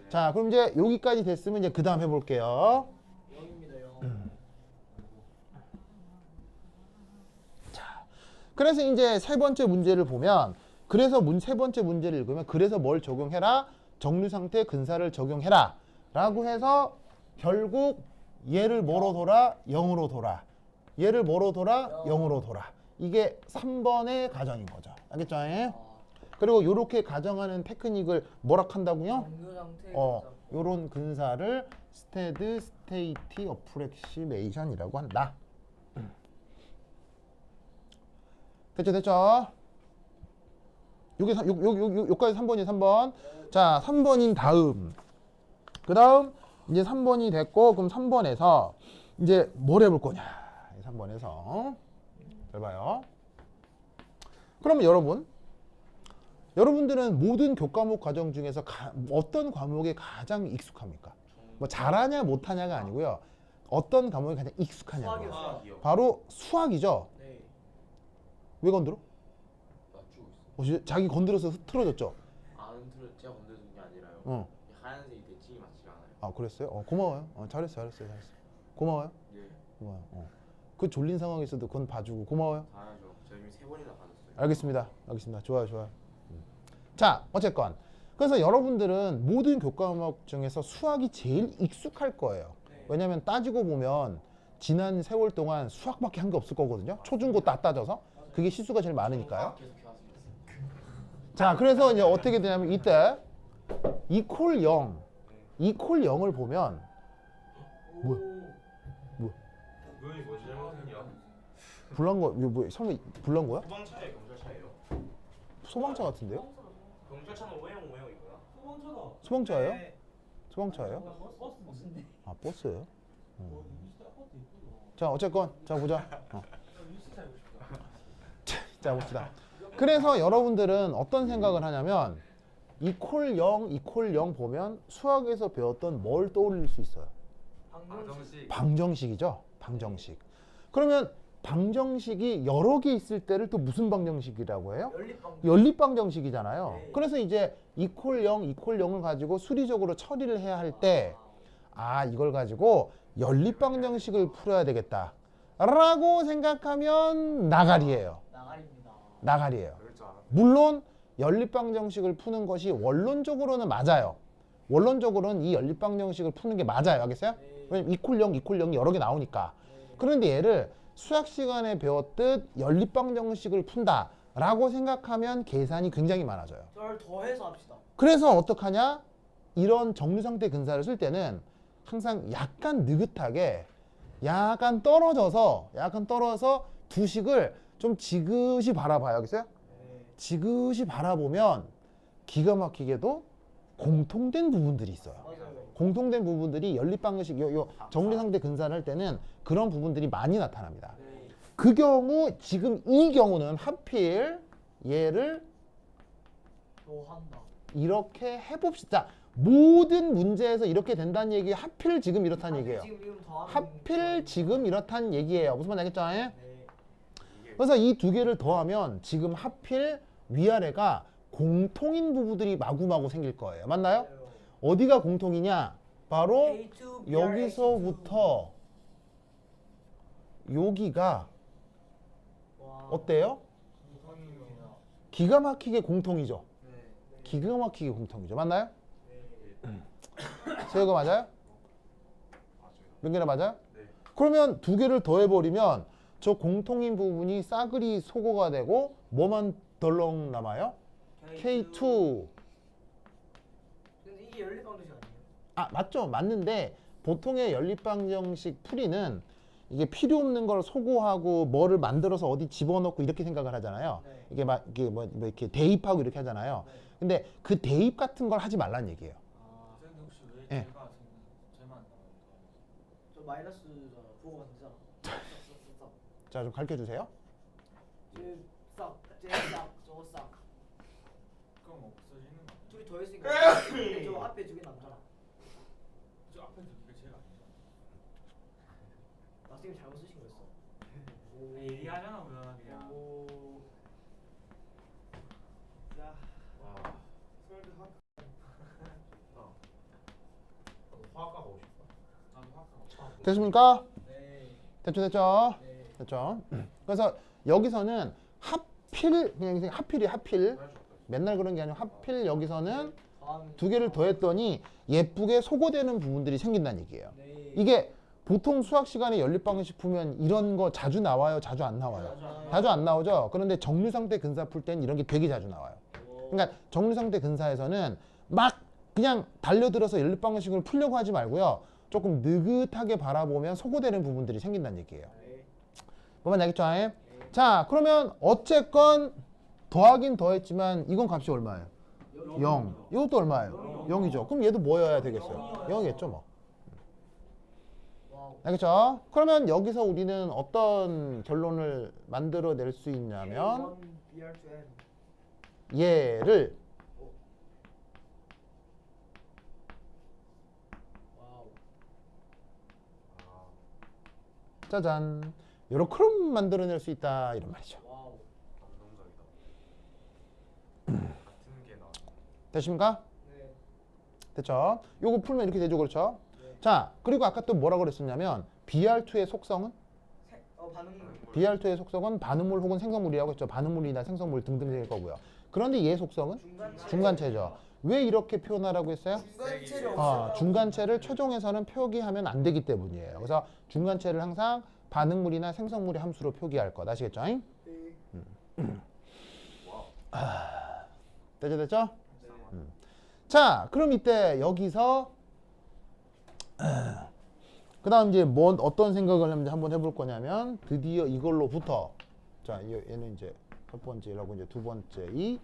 자, 그럼 이제 여기까지 됐으면 이제 그 다음 해볼게요. 0입니다. 0. 그래서 이제 세 번째 문제를 보면 그래서 세 번째 문제를 읽으면 그래서 뭘 적용해라? 정류 상태 근사를 적용해라 라고 해서 결국 얘를 뭐로 돌아? 0으로 돌아. 얘를 뭐로 돌아? 0으로 돌아. 이게 3번의 가정인 거죠. 알겠죠? 그리고 이렇게 가정하는 테크닉을 뭐라 한다고요? 정규 상태. 요런 근사를 스테드 스테이티 어프렉시메이션이라고 한다. 됐죠? 요까지 3번이 3번. 자, 3번인 다음. 그 다음 이제 3번이 됐고, 그럼 3번에서 이제 뭘 해볼 거냐? 3번에서 잘 봐요. 그러면 여러분들은 모든 교과목 과정 중에서 어떤 과목에 가장 익숙합니까? 뭐 잘하냐 못하냐가 아니고요. 어떤 과목이 가장 익숙하냐고요. 수학이요. 바로 수학이죠. 네. 왜 건드려? 맞추고 있어. 자기 건드려서 흐트러졌죠? 안 틀어 제가 건드는 게 아니라요. 어. 이 하얀색이 대칭이 맞지가 않아요. 아, 그랬어요? 고마워요. 잘했어. 고마워요. 예. 고마워요. 그 졸린 상황에서도 그건 봐주고 고마워요. 당연하죠. 제가 이미 3번이나 받았어요. 알겠습니다. 좋아요. 자, 어쨌건 그래서 여러분들은 모든 교과목 중에서 수학이 제일 익숙할 거예요. 왜냐하면 따지고 보면 지난 세월 동안 수학밖에 한 게 없을 거거든요. 초중고 다 따져서 그게 시수가 제일 많으니까요. 계속 교환했어요. 자, 그래서 이제 어떻게 되냐면 이때 이퀄 0을 보면 우연히 뭐 잘못했냐? 불난 거 이거 뭐 설마 불난 거야? 소방차예요, 경찰차예요? 소방차 같은데요? 경찰차는 오해영 이거야. 소방차다. 소방차예요? 네. 소방차예요? 버스인데. 아, 버스예요? 뉴스 아파트 예쁘다. 자, 어쨌건 자 보자. 뉴스 살고 싶다. 자, 봅시다. 그래서 여러분들은 어떤 생각을 하냐면 이퀄 0 보면 수학에서 배웠던 뭘 떠올릴 수 있어요? 방정식. 방정식이죠. 방정식. 그러면 방정식이 여러 개 있을 때를 또 무슨 방정식이라고 해요? 연립방정. 연립방정식이잖아요. 네. 그래서 이제 이퀄 0을 가지고 수리적으로 처리를 해야 할 때 이걸 가지고 연립방정식을 풀어야 되겠다 라고 생각하면 나가리예요. 나가리입니다. 그럴 줄 알았어. 물론 연립방정식을 푸는 것이 원론적으로는 맞아요. 원론적으로는 이 연립방정식을 푸는 게 맞아요. 알겠어요? 네. 왜냐면 이퀄 0이 여러 개 나오니까. 그런데 얘를 수학 시간에 배웠듯 연립방정식을 푼다 라고 생각하면 계산이 굉장히 많아져요. 저를 더해서 합시다. 그래서 어떡하냐? 이런 정류상태 근사를 쓸 때는 항상 약간 느긋하게 약간 떨어져서 두 식을 좀 지그시 바라봐요. 알겠어요? 네. 지그시 바라보면 기가 막히게도 공통된 부분들이 있어요. 맞아요. 공통된 부분들이 연립방정식 요 정리상태 근사를 할 때는 그런 부분들이 많이 나타납니다. 네. 그 경우 지금 이 경우는 하필 얘를 더한다. 이렇게 해봅시다. 모든 문제에서 이렇게 된다는 얘기 하필 지금 이렇다는 얘기예요. 지금 더하면 하필 지금 이렇다는 얘기예요. 무슨 말인지 알겠죠? 네. 그래서 이 두 개를 더하면 지금 하필 위아래가 공통인 부분들이 마구마구 생길 거예요. 맞나요? 어디가 공통이냐? 바로 K2, 여기서부터 여기가 와. 어때요? 공통입니다. 기가 막히게 공통이죠. 네. 기가 막히게 공통이죠. 맞나요? 네. 세우가 맞아요? 맞아요. 몇 개나 맞아요? 네. 그러면 두 개를 더해버리면 저 공통인 부분이 싸그리 소거가 되고 뭐만 덜렁 남아요? K2. 근데 이게 연립방정식 아니에요? 아, 맞죠. 맞는데 보통의 연립방정식 풀이는 이게 필요 없는 걸 소거하고 뭐를 만들어서 어디 집어넣고 이렇게 생각을 하잖아요. 네. 이게 막 이게 뭐 이렇게 대입하고 이렇게 하잖아요. 네. 근데 그 대입 같은 걸 하지 말라는 얘기예요. 선생님 혹시 왜 예. 제가 제만 나와요? 저 마이너스잖아. 부호가 되잖아. 자, 좀 가르쳐 주세요. 싹, 쟤싹, 저거 싹. 그럼 없어지는 거. 둘이 더했으니까 근데 저 앞에 두 개 남잖아. 저 앞에 두개 제가 아니죠. 선생님 잘못 쓰신 거였어. 예리하잖아 우리가 그냥. 오. 자, 와. 서울대 학. 화학과 가고 싶다. 나도 학교. 됐습니까? 네. 됐죠? 네. 됐죠? 그래서 여기서는 하필 그냥 하필 맨날 그런 게 아니고 하필 여기서는 다음. 두 개를 더했더니 예쁘게 소거되는 부분들이 생긴다는 얘기예요. 네. 이게 보통 수학 시간에 연립방정식 풀면 이런 거 자주 나와요? 자주 안 나와요? 자주 안 나오죠? 그런데 정류상태 근사 풀 땐 이런 게 되게 자주 나와요. 그러니까 정류상태 근사에서는 막 그냥 달려들어서 연립방정식을 풀려고 하지 말고요. 조금 느긋하게 바라보면 소거되는 부분들이 생긴다는 얘기예요. 뭐만 알겠죠? 자, 그러면 어쨌건 더하긴 더했지만 이건 값이 얼마예요? 0. 이것도 얼마예요? 0이죠. 그럼 얘도 뭐여야 되겠어요? 0이겠죠 뭐. 와우. 알겠죠? 그러면 여기서 우리는 어떤 결론을 만들어낼 수 있냐면 K1 BR to N. 얘를 와우. 짜잔 요렇게 만들어낼 수 있다 이런 말이죠. 와우. 감동적이다. 같은 게 나. 됐습니까? 네. 됐죠? 요거 풀면 이렇게 되죠, 그렇죠? 네. 자, 그리고 아까 또 뭐라고 그랬었냐면 BR2의 속성은? 반응물. BR2의 속성은 반응물 혹은 생성물이라고 했죠. 반응물이나 생성물 등등 될 거고요. 그런데 얘의 속성은? 중간체죠. 왜 이렇게 표현하라고 했어요? 중간체를 중간체를 최종에서는 표기하면 안 되기 때문이에요. 그래서 중간체를 항상 반응물이나 생성물의 함수로 표기할 것. 아시겠죠? 됐죠? 자, 그럼 이때 여기서 그 다음 이제 뭐 어떤 생각을 한번 해볼 거냐면 드디어 이걸로부터 자 얘는 이제 첫 번째라고 이제 두 번째 이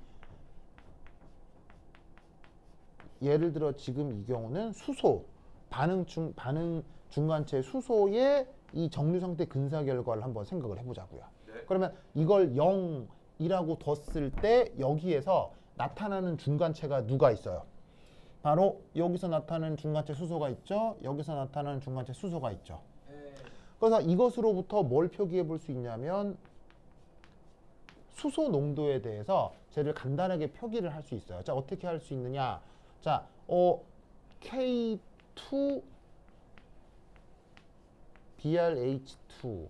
예를 들어 지금 이 경우는 수소 반응 중간체 수소의 이 정류 상태 근사 결과를 한번 생각을 해보자고요. 네. 그러면 이걸 0이라고 뒀을 때 여기에서 나타나는 중간체가 누가 있어요? 바로 여기서 나타나는 중간체 수소가 있죠. 여기서 나타나는 중간체 수소가 있죠. 네. 그래서 이것으로부터 뭘 표기해 볼 수 있냐면 수소 농도에 대해서 쟤를 간단하게 표기를 할 수 있어요. 자, 어떻게 할 수 있느냐? 자, K2 BrH2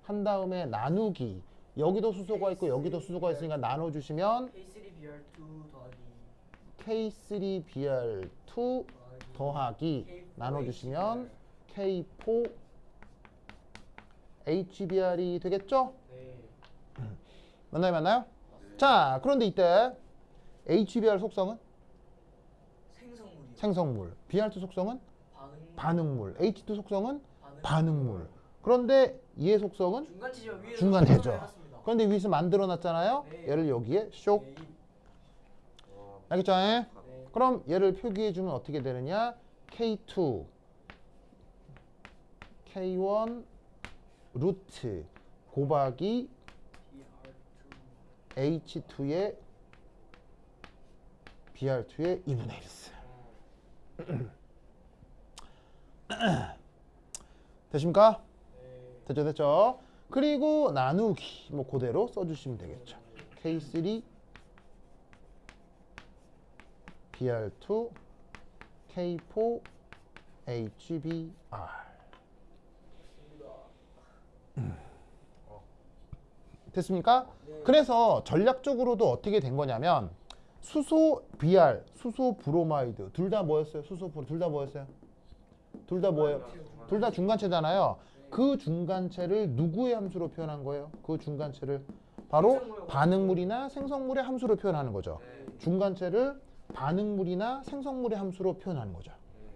한 다음에 나누기 여기도 수소가 있고 여기도 수소가 있으니까 나눠주시면 K3BR2 더하기 K3Br2 더하기 나눠주시면 K4 HBr이 되겠죠? 네. 맞나요? 자, 그런데 이때 HBr 속성은 생성물이요. 생성물, BR2 속성은 반응물, H2 속성은 반응. 반응물. 그런데 얘의 속성은 중간체죠. 위에서 중간체죠. 설명해놨습니다. 그런데 위에서 만들어 놨잖아요. 네. 얘를 여기에 쇽. 네. 알겠죠? 네. 그럼 얘를 표기해 주면 어떻게 되느냐? K2 K1 루트 곱하기 BR2. H2의 BR2의 2분의 1. 되십니까? 네. 됐죠? 그리고 나누기 뭐 그대로 써주시면 되겠죠. K3 BR2 K4 HBr. 됐습니까? 네. 그래서 전략적으로도 어떻게 된 거냐면 수소 BR, 수소 브로마이드 둘 다 뭐였어요? 수소 브로 둘 다 뭐였어요? 둘 다 뭐예요? 둘 다 중간체잖아요. 그 중간체를 누구의 함수로 표현한 거예요? 그 중간체를 바로 반응물이나 생성물의 함수로 표현하는 거죠. 중간체를 반응물이나 생성물의 함수로 표현하는 거죠.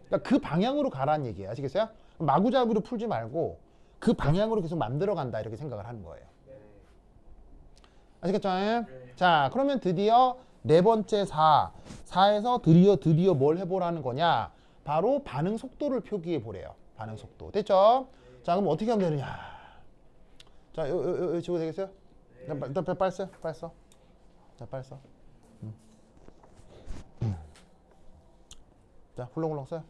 그러니까 그 방향으로 가라는 얘기예요. 아시겠어요? 마구잡이로 풀지 말고 그 방향으로 계속 만들어 간다 이렇게 생각을 하는 거예요. 아시겠죠? 자, 그러면 드디어 네 번째 4에서 드디어 뭘 해보라는 거냐? 바로 반응 속도를 표기해 보래요. 반응 속도. 됐죠? 자, 그럼 어떻게 하면 되느냐? 자, 요 지워 되겠어요? 일단 빨리 써. 자, 빨리 써. 자, 훌렁훌렁 써요.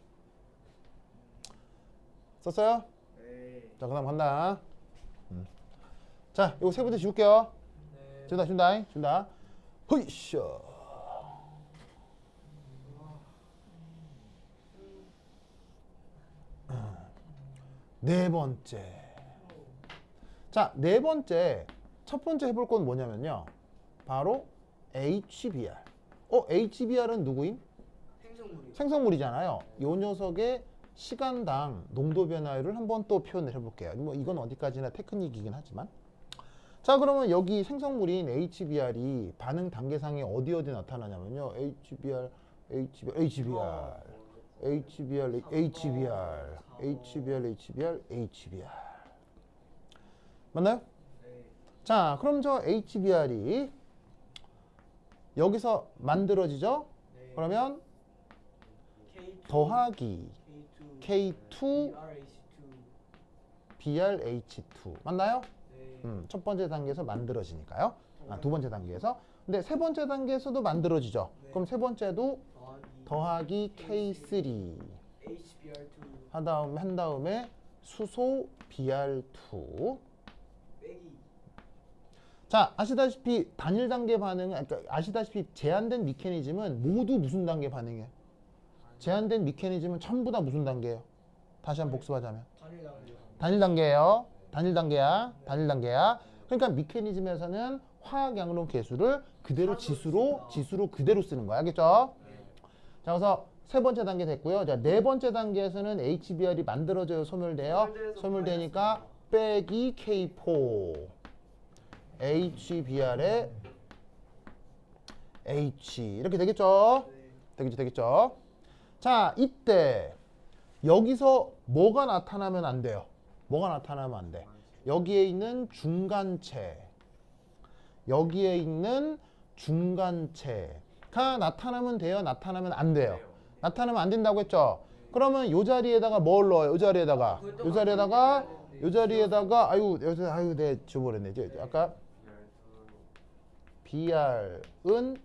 썼어요? 네. 자, 그 다음 간다. 자, 요거 세 번째 지울게요. 네. 준다. 허이쇼. 네 번째. 자, 네 번째. 첫 번째 해볼 건 뭐냐면요. 바로 HBr. HBr은 누구임? 생성물이요. 생성물이잖아요. 요 녀석의 시간당 농도 변화율을 한번 또 표현을 해볼게요. 뭐 이건 어디까지나 테크닉이긴 하지만. 자, 그러면 여기 생성물인 HBR이 반응 단계상에 어디 나타나냐면요. HBR, HBR, HBR, HBR, HBR, HBR, HBR, HBR. 맞나요? 자, 그럼 저 HBR이 여기서 만들어지죠? 그러면 더하기 K2 BRH2 맞나요? 첫 번째 단계에서 만들어지니까요. 두 번째 단계에서. 근데 세 번째 단계에서도 만들어지죠. 그럼 세 번째도 더하기 K3 한 다음에 수소 BR2. 자, 아시다시피 단일 단계 반응은 그러니까 아시다시피 제한된 미케니즘은 모두 무슨 단계 반응이에요? 제한된 미케니즘은 전부 다 무슨 단계예요? 다시 한번 복습하자면 단일 단계예요. 단일 단계야. 그러니까 미케니즘에서는 화학 양론 계수를 그대로 지수로 그대로 쓰는 거야. 알겠죠? 자, 그래서 세 번째 단계 됐고요. 자, 네 번째 단계에서는 HBR이 만들어져요. 소멸되니까 빼기 K4 HBR의 H 이렇게 되겠죠? 되겠죠? 자, 이때 여기서 뭐가 나타나면 안 돼요? 뭐가 나타나면 안 돼? 여기에 있는 중간체가 나타나면 돼요? 나타나면 안 돼요? 나타나면 안 된다고 했죠? 그러면 요 자리에다가 뭘 넣어요? 요 자리에다가 아유 네 줘버렸네. 아까 BR은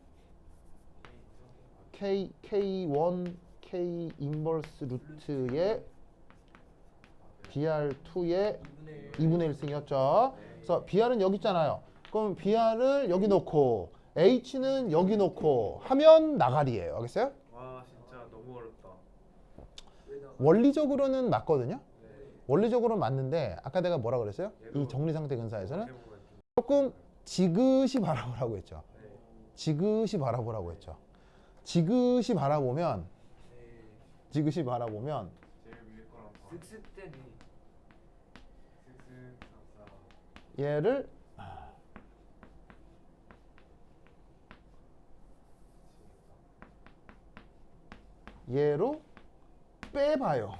K1 K 인버스 루트의 BR2의 2분의 1승이었죠. 그래서 BR은 여기 있잖아요. 그럼 BR을 여기 놓고 H는 여기 놓고 하면 나가리예요. 알겠어요? 와 진짜 너무 어렵다. 원리적으로는 맞거든요. 원리적으로는 맞는데 아까 내가 뭐라 그랬어요? 이 정리상태 근사에서는 조금 지그시 바라보라고 했죠. 지그시 바라보면 제일 위에 거랑 봐. 쓱쓱 때니 얘를 얘로 빼봐요.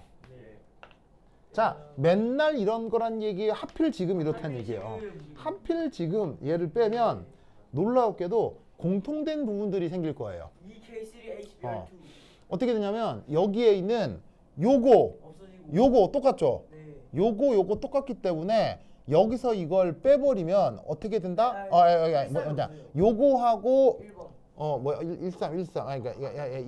자, 맨날 이런 거란 얘기예요. 하필 지금 이렇다는 얘기예요. 하필 지금 얘를 빼면 놀라웠게도 공통된 부분들이 생길 거예요. EK3HBR2 어떻게 되냐면 여기에 있는 요거 똑같죠? 요거 똑같기 때문에 여기서 이걸 빼버리면 어떻게 된다? 요거하고 13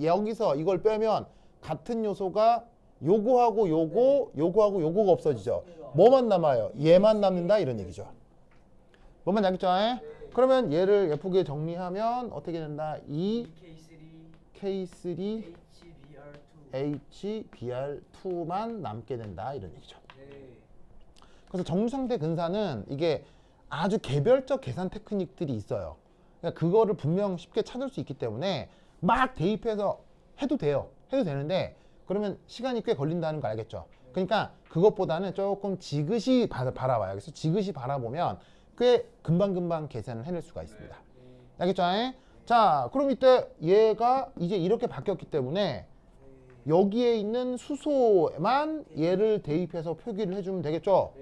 여기서 이걸 빼면 같은 요소가 요거하고 요거가 없어지죠. 뭐만 남아요? 얘만 남는다 이런 얘기죠. 뭐만 남겠죠? 그러면 얘를 예쁘게 정리하면 어떻게 된다? K3 HBR2만 남게 된다 이런 얘기죠. 그래서 정상대 근사는 이게 아주 개별적 계산 테크닉들이 있어요. 그러니까 그거를 분명 쉽게 찾을 수 있기 때문에 막 대입해서 해도 돼요. 해도 되는데 그러면 시간이 꽤 걸린다는 거 알겠죠? 그러니까 그것보다는 조금 지그시 바라봐요. 그래서 지그시 바라보면 꽤 금방금방 계산을 해낼 수가 있습니다. 알겠죠? 자, 그럼 이때 얘가 이제 이렇게 바뀌었기 때문에 여기에 있는 수소만 얘를 대입해서 표기를 해주면 되겠죠?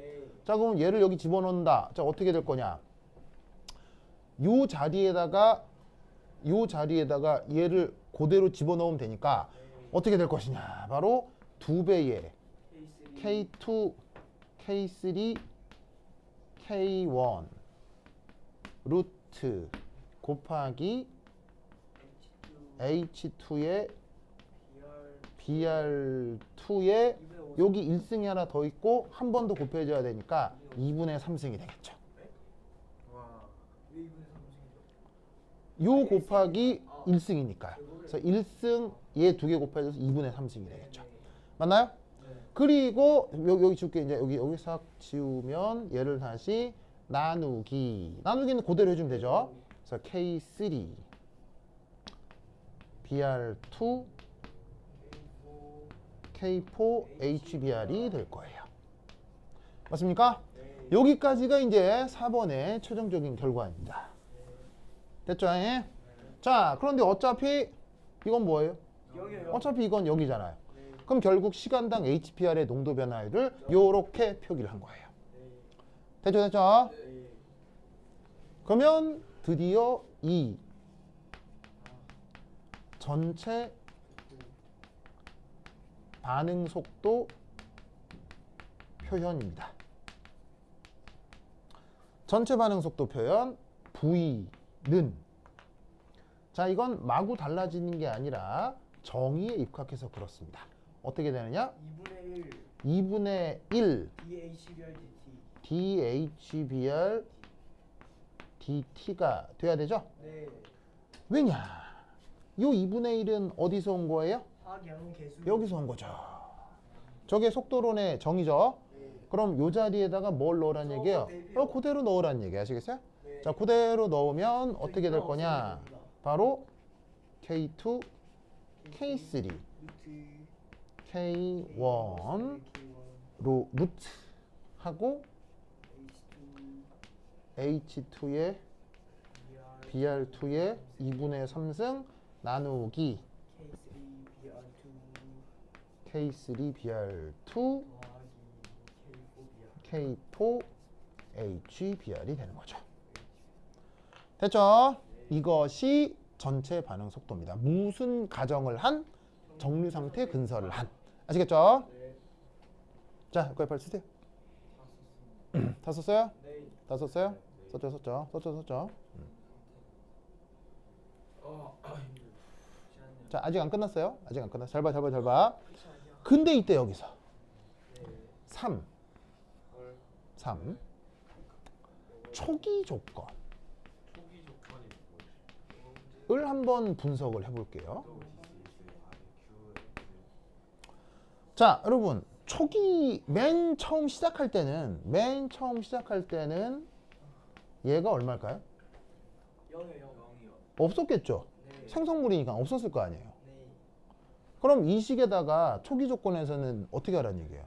자, 그럼 얘를 여기 집어넣는다. 자, 어떻게 될 거냐? 요 자리에다가 얘를 그대로 집어넣으면 되니까 어떻게 될 것이냐? 바로 2배의 K2, K3, K1 루트 곱하기 H2의 BR2의 여기 1승이 하나 더 있고 한 번 더 곱해줘야 되니까 2분의 3승이 되겠죠. 요 곱하기 1승이니까요. 그래서 1승 얘 2개 곱해줘서 2분의 3승이 되겠죠. 맞나요? 그리고 여기 줄게. 이제 여기 싹 지우면 얘를 다시 나누기는 그대로 해주면 되죠. 그래서 K3 BR2 K4HBr이 될 거예요. 맞습니까? 여기까지가 이제 4번의 최종적인 결과입니다. 됐죠? 자, 그런데 어차피 이건 뭐예요? 여기요. 어차피 이건 여기잖아요. 그럼 결국 시간당 HBr의 농도 변화율을 요렇게 표기를 한 거예요. 됐죠? 그러면 드디어 이 전체 반응 속도 표현입니다. 전체 반응 속도 표현 V는, 자, 이건 마구 달라지는 게 아니라 정의에 입각해서 그렇습니다. 어떻게 되느냐? 2분의 1 2분의 1 DHBr dt. DHBr dt가 돼야 되죠? 네. 왜냐? 요 2분의 1은 어디서 온 거예요? 화경 개수. 여기서 온 거죠. 저게 속도론의 정의죠. 네. 그럼 요 자리에다가 뭘 넣으란 얘기예요? 그대로 넣으란 얘기 아시겠어요? 네. 자, 그대로 넣으면 어떻게 될 거냐? 없어집니다. 바로 K2, K3, 루트 K1 K1 루트 하고 H2 H2의 BR2의 2분의 3승 나누기 K3 BR2 K3BR2 더하기 K4HBr이 되는 거죠. 됐죠? 이것이 전체 반응 속도입니다. 무슨 가정을 한? 정류 상태 근설을 한. 아시겠죠? 네. 자, 그거 빨리 쓰세요. 다 썼어요? 네. 다 썼어요? 썼죠. 자, 아직 안 끝났어요. 아직 안 끝났어. 잘 봐. 근데 이때 여기서 3 초기 조건을 초기 조건이 한번 분석을 해볼게요. 자, 여러분, 초기 맨 처음 시작할 때는 얘가 얼마일까요? 0이요. 없었겠죠. 네. 생성물이니까 없었을 거 아니에요. 네. 그럼 이 식에다가 초기 조건에서는 어떻게 하라는 얘기예요?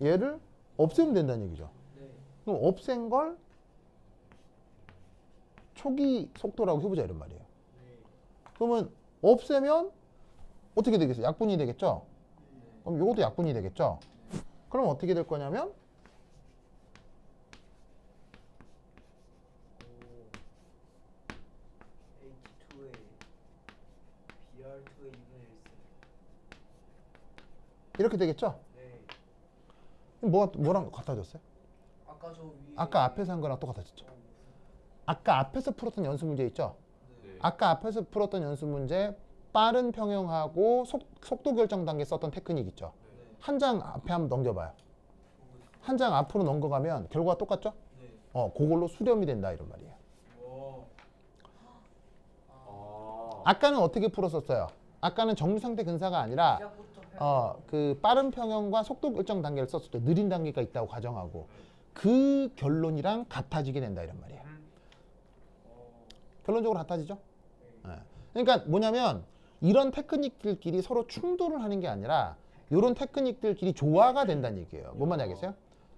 얘를 없애면 된다는 얘기죠. 네. 그럼 없앤 걸 초기 속도라고 해보자 이런 말이에요. 네. 그러면 없애면 어떻게 되겠어요? 약분이 되겠죠? 그럼 이것도 약분이 되겠죠? 그럼 어떻게 될 거냐면 H2에 BR2에 2분의 1승. 이렇게 되겠죠? 네. 뭐랑 같아졌어요? 아까 저 위에 아까 앞에서 한 거랑 똑같아졌죠? 아까 앞에서 풀었던 연습 문제 있죠? 네. 아까 앞에서 풀었던 연습 문제 빠른 평형하고 속도 결정 단계 썼던 테크닉 있죠? 한 장 앞에 한번 넘겨봐요. 한 장 앞으로 넘겨가면 결과가 똑같죠? 네. 그걸로 수렴이 된다 이런 말이에요. 와. 아까는 어떻게 풀었었어요? 아까는 정류 상태 근사가 아니라 시작부터 평. 그 빠른 평형과 속도 결정 단계를 썼을 때 느린 단계가 있다고 가정하고 그 결론이랑 같아지게 된다 이런 말이에요. 결론적으로 같아지죠? 네. 그러니까 뭐냐면 이런 테크닉들끼리 서로 충돌을 하는 게 아니라 이런 테크닉들끼리 조화가 된다는 얘기예요. 뭔 말인지 알겠어요?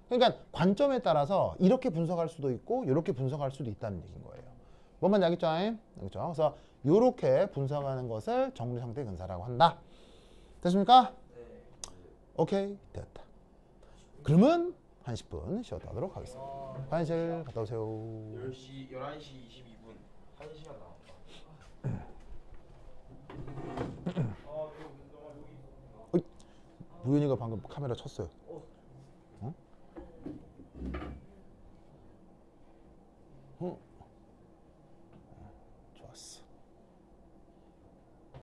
그러니까 관점에 따라서 이렇게 분석할 수도 있고 이렇게 분석할 수도 있다는 얘기인 거예요. 뭔 말인지 알겠죠? 알겠죠? 그래서 이렇게 분석하는 것을 정류 상태 근사라고 한다. 됐습니까? 네. 오케이, 됐다. 그러면 한 10분 쉬었다 하도록 하겠습니다. 화장실 갔다 오세요. 11시 22분 1시간 남았다. 무현이가 방금 카메라 쳤어요. 어? 어?